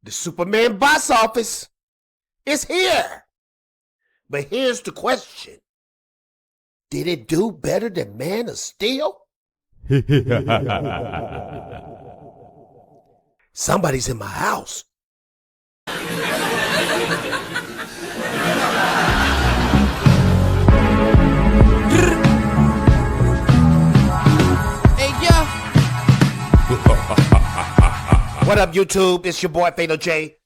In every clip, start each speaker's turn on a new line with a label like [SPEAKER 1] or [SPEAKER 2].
[SPEAKER 1] The Superman box office is here. But here's the question. Did it do better than Man of Steel? Somebody's in my house. What up, YouTube? It's your boy, Fatal J.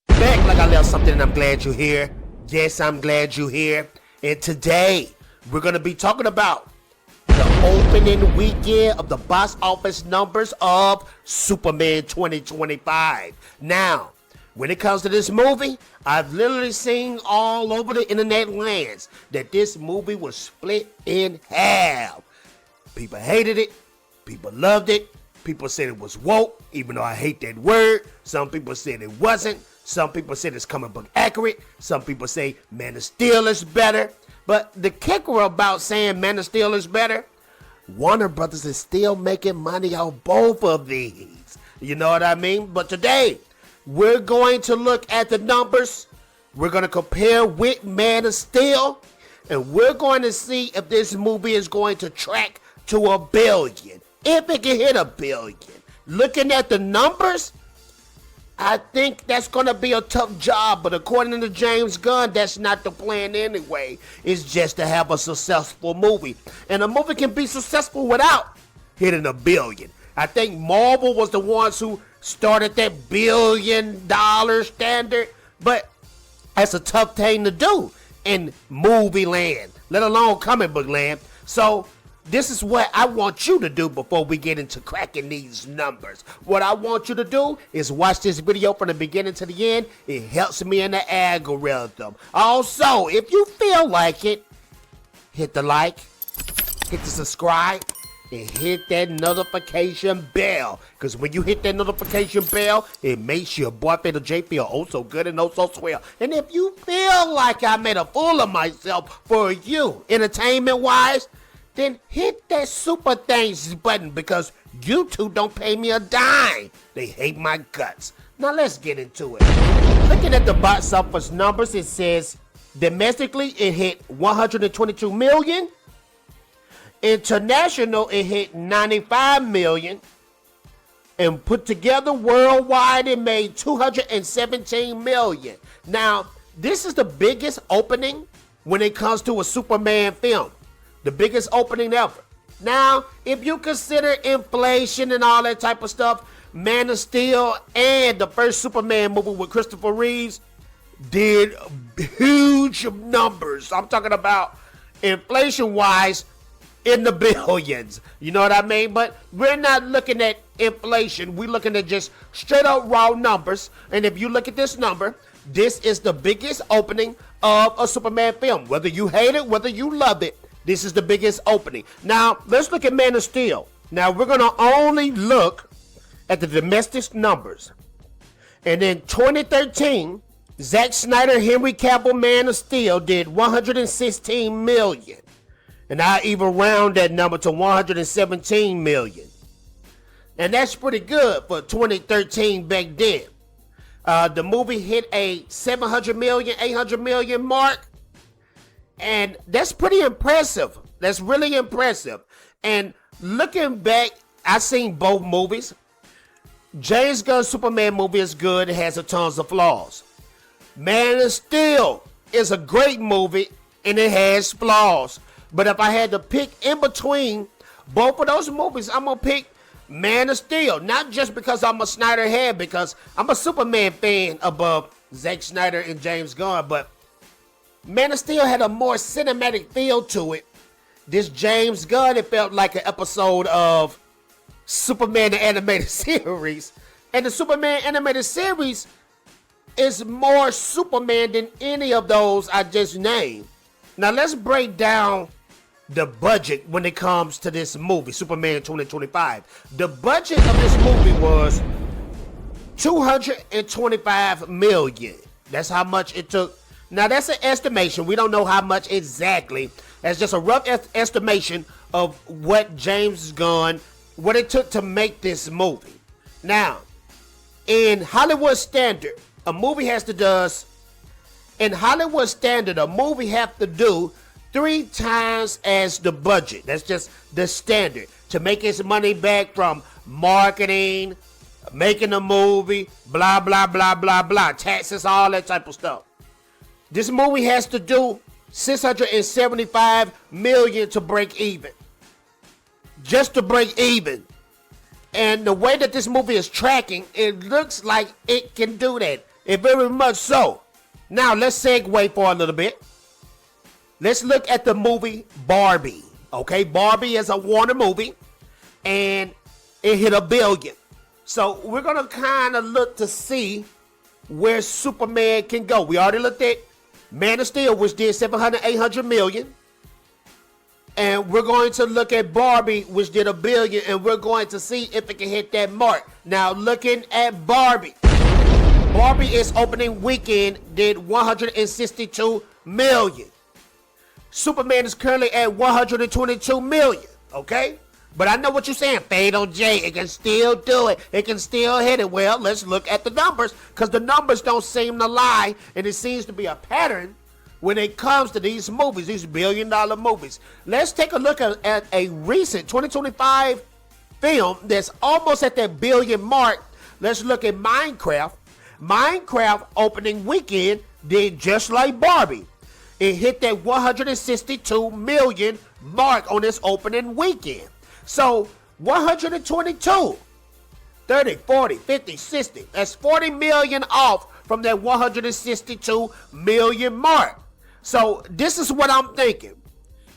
[SPEAKER 1] Back like I left something and I'm glad you're here. Yes, I'm glad you're here. And today, we're going to be talking about the opening weekend of the box office numbers of Superman 2025. Now, when it comes to this movie, I've literally seen all over the internet lands that this movie was split in half. People hated it. People loved it. People said it was woke, even though I hate that word. Some people said it wasn't. Some people said it's comic book accurate. Some people say Man of Steel is better. But the kicker about saying Man of Steel is better, Warner Brothers is still making money off both of these. You know what I mean? But today, we're going to look at the numbers. We're going to compare with Man of Steel. And we're going to see if this movie is going to track to $1 billion. If it can hit $1 billion. Looking at the numbers, I think that's going to be a tough job. But according to James Gunn, that's not the plan anyway. It's just to have a successful movie. And a movie can be successful without hitting $1 billion. I think Marvel was the ones who started that $1 billion standard. But that's a tough thing to do in movie land, let alone comic book land. So this is what I want you to do before we get into cracking these numbers. What I want you to do is watch this video from the beginning to the end. It helps me in the algorithm. Also, if you feel like it, hit the like, hit the subscribe, and hit that notification bell. Because when you hit that notification bell, it makes your boy Fatal J feel oh so good and oh so swell. And if you feel like I made a fool of myself for you, entertainment-wise, then hit that super thanks button because YouTube don't pay me a dime. They hate my guts. Now let's get into it. Looking at the box office numbers, it says domestically it hit 122 million. International it hit 95 million. And put together worldwide it made 217 million. Now, this is the biggest opening when it comes to a Superman film. The biggest opening ever. Now, if you consider inflation and all that type of stuff, Man of Steel and the first Superman movie with Christopher Reeves did huge numbers. I'm talking about inflation-wise in the billions. You know what I mean? But we're not looking at inflation. We're looking at just straight up raw numbers. And if you look at this number, this is the biggest opening of a Superman film. Whether you hate it, whether you love it, this is the biggest opening. Now, let's look at Man of Steel. Now, we're going to only look at the domestic numbers. And in 2013, Zack Snyder, Henry Cavill, Man of Steel did 116 million. And I even round that number to 117 million. And that's pretty good for 2013 back then. The movie hit a 700 million, 800 million mark. And that's pretty impressive. That's really impressive. And looking back, I've seen both movies. James Gunn Superman movie is good. It has a tons of flaws. Man of Steel is a great movie and it has flaws. But if I had to pick in between both of those movies, I'm going to pick Man of Steel. Not just because I'm a Snyder head, because I'm a Superman fan above Zack Snyder and James Gunn, but Man of Steel had a more cinematic feel to it. This James Gunn, it felt like an episode of Superman the Animated Series. And the Superman Animated Series is more Superman than any of those I just named. Now let's break down the budget when it comes to this movie, Superman 2025. The budget of this movie was $225 million. That's how much it took. Now, that's an estimation. We don't know how much exactly. That's just a rough estimation of what James Gunn, what it took to make this movie. Now, In Hollywood standard, a movie has to does. In Hollywood standard, a movie have to do 3 times as the budget. That's just the standard to make its money back from marketing, making a movie, blah, blah, blah, blah, blah, taxes, all that type of stuff. This movie has to do $675 million to break even. Just to break even. And the way that this movie is tracking, it looks like it can do that. It very much so. Now, let's segue for a little bit. Let's look at the movie Barbie. Okay, Barbie is a Warner movie, and it hit $1 billion. So we're going to kind of look to see where Superman can go. We already looked at Man of Steel, which did 800 million. And we're going to look at Barbie, which did $1 billion, and we're going to see if it can hit that mark. Now, looking at Barbie. Barbie is opening weekend did 162 million. Superman is currently at 122 million, okay? But I know what you're saying, Fatal J. It can still do it. It can still hit it. Well, let's look at the numbers, because the numbers don't seem to lie, and it seems to be a pattern when it comes to these movies, these billion-dollar movies. Let's take a look at a recent 2025 film that's almost at that billion mark. Let's look at Minecraft. Minecraft opening weekend did just like Barbie. It hit that 162 million mark on its opening weekend. So 122, 30, 40, 50, 60. That's 40 million off from that 162 million mark. So this is what I'm thinking.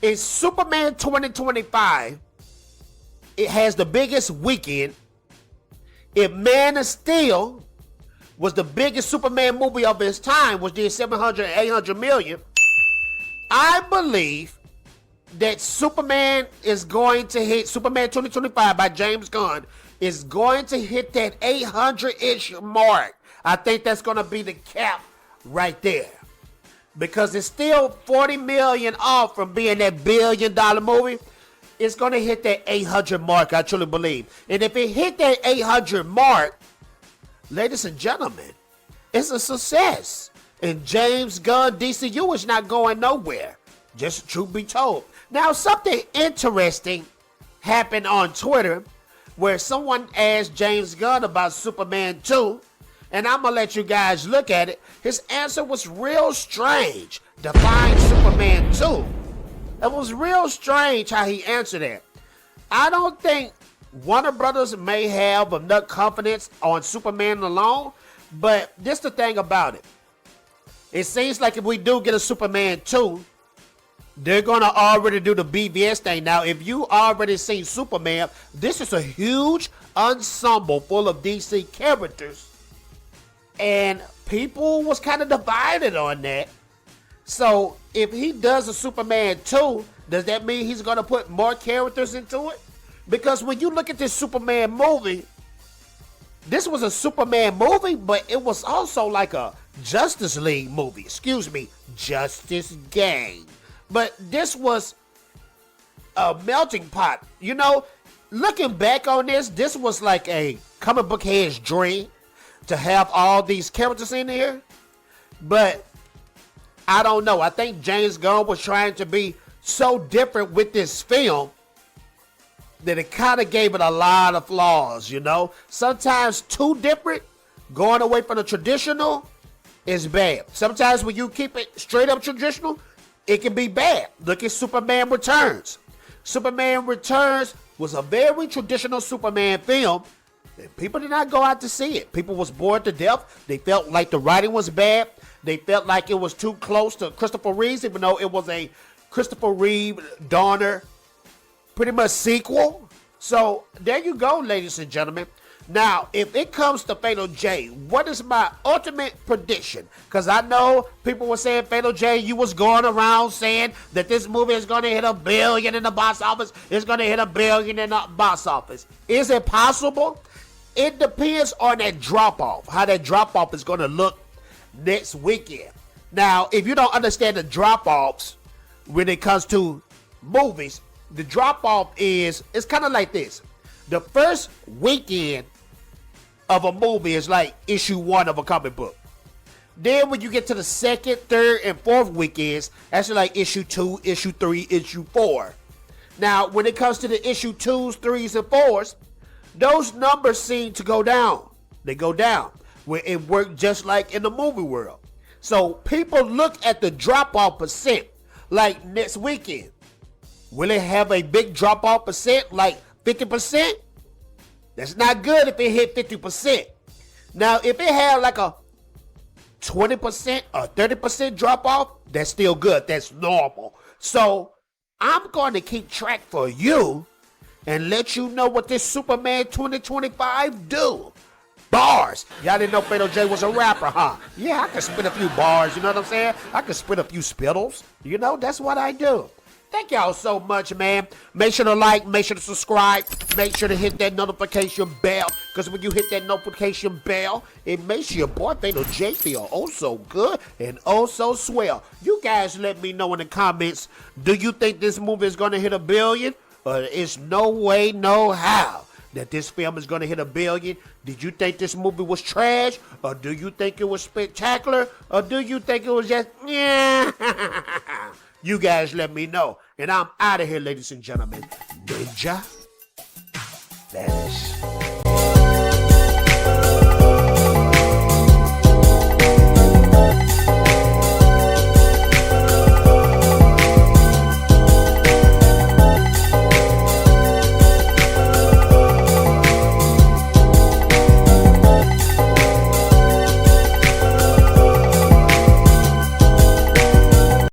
[SPEAKER 1] In Superman 2025, it has the biggest weekend. If Man of Steel was the biggest Superman movie of its time, which did 700, 800 million, I believe that Superman is going to hit, Superman 2025 by James Gunn is going to hit that 800-ish mark. I think that's going to be the cap right there. Because it's still 40 million off from being that billion-dollar movie. It's going to hit that 800 mark, I truly believe. And if it hit that 800 mark, ladies and gentlemen, it's a success. And James Gunn DCU is not going nowhere. Just truth be told. Now, something interesting happened on Twitter where someone asked James Gunn about Superman 2. And I'm going to let you guys look at it. His answer was real strange. Define Superman 2. It was real strange how he answered that. I don't think Warner Brothers may have enough confidence on Superman alone. But this the thing about it. It seems like if we do get a Superman 2, they're going to already do the BVS thing. Now, if you already seen Superman, this is a huge ensemble full of DC characters. And people was kind of divided on that. So, if he does a Superman 2, does that mean he's going to put more characters into it? Because when you look at this Superman movie, this was a Superman movie, but it was also like a Justice League movie. Excuse me, Justice Gang. But this was a melting pot. You know, looking back on this, this was like a comic book head's dream to have all these characters in here. But I don't know. I think James Gunn was trying to be so different with this film that it kind of gave it a lot of flaws, you know. Sometimes too different, going away from the traditional, is bad. Sometimes when you keep it straight up traditional, it can be bad. Look at Superman Returns. Superman Returns was a very traditional Superman film. And people did not go out to see it. People was bored to death. They felt like the writing was bad. They felt like it was too close to Christopher Reeve, even though it was a Christopher Reeve Donner pretty much sequel. So there you go, ladies and gentlemen. Now, if it comes to Fatal J, what is my ultimate prediction? Because I know people were saying, Fatal J, you was going around saying that this movie is going to hit $1 billion in the box office. It's going to hit $1 billion in the box office. Is it possible? It depends on that drop-off, how that drop-off is going to look next weekend. Now, if you don't understand the drop-offs when it comes to movies, the drop-off is, it's kind of like this. The first weekend of a movie is like issue 1 of a comic book. Then when you get to the second, third, and fourth weekends, that's like issue 2, issue 3, issue 4. Now, when it comes to the issue 2s, 3s, and 4s, those numbers seem to go down. They go down. Where it worked just like in the movie world. So people look at the drop-off percent like next weekend. Will it have a big drop-off percent like 50%? That's not good if it hit 50%. Now, if it had like a 20% or 30% drop-off, that's still good. That's normal. So I'm going to keep track for you and let you know what this Superman 2025 do. Bars. Y'all didn't know Fatal J was a rapper, huh? Yeah, I can spit a few bars, you know what I'm saying? I can spit a few spittles. You know, that's what I do. Thank y'all so much, man. Make sure to like, make sure to subscribe, make sure to hit that notification bell, because when you hit that notification bell, it makes your boy Fatal J feel oh so good and oh so swell. You guys let me know in the comments, do you think this movie is going to hit $1 billion? It's no way, no how that this film is going to hit $1 billion. Did you think this movie was trash? Or do you think it was spectacular? Or do you think it was just, yeah? You guys let me know. And I'm out of here, ladies and gentlemen. Ninja Vanish.